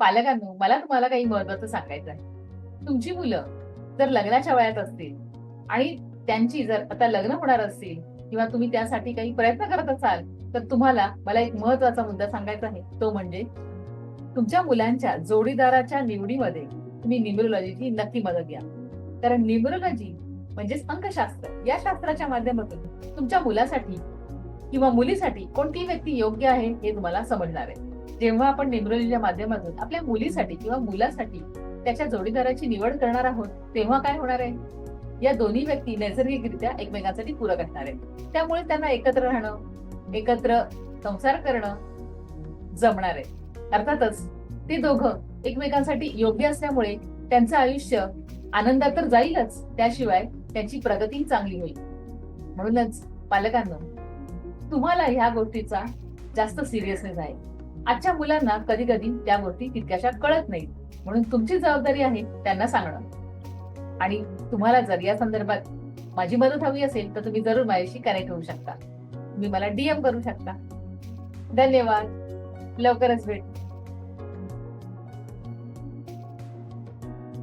पालकांनो, मला तुम्हाला काही महत्वाचं सांगायचं आहे. तुमची मुलं जर लग्नाच्या वयात असतील आणि त्यांची जर आता लग्न होणार असतील किंवा तुम्ही त्यासाठी काही प्रयत्न करत असाल, तर तुम्हाला मला एक महत्वाचा मुद्दा सांगायचा आहे. तो म्हणजे तुमच्या मुलांच्या जोडीदाराच्या निवडीमध्ये तुम्ही न्यूमरोलॉजीची नक्की मदत घ्या. कारण न्यूमरोलॉजी म्हणजेच अंकशास्त्र या शास्त्राच्या माध्यमातून तुमच्या मुलासाठी किंवा मुलीसाठी कोणती व्यक्ती योग्य आहे हे तुम्हाला समजणार आहे. जेव्हा आपण न्यूमरोलॉजीच्या माध्यमातून आपल्या मुलीसाठी किंवा मुलासाठी त्याच्या जोडीदाराची निवड करणार आहोत, तेव्हा काय होणार आहे? या दोन्ही व्यक्ती नैसर्गिकरित्या एकमेकांसाठी पूरक असणार आहेत. त्यामुळे त्यांना एकत्र राहणं, एकत्र संसार करणं जमणार आहे. अर्थातच ते दोघं एकमेकांसाठी योग्य असल्यामुळे त्यांचं आयुष्य आनंदात तर जाईलच, त्याशिवाय त्यांची प्रगती चांगली होईल. म्हणूनच पालकांनो, तुम्हाला ह्या गोष्टीचा जास्त सिरियसनेस आहे. आजच्या मुलांना कधी कधी त्या गोष्टी तितक्याशा कळत नाहीत. म्हणून तुमची जबाबदारी आहे त्यांना सांगणं. आणि तुम्हाला जर या संदर्भात माझी मदत हवी असेल तर तुम्ही जरूर माझ्याशी कनेक्ट होऊ शकता. तुम्ही मला DM करू शकता. धन्यवाद. लवकरच भेट.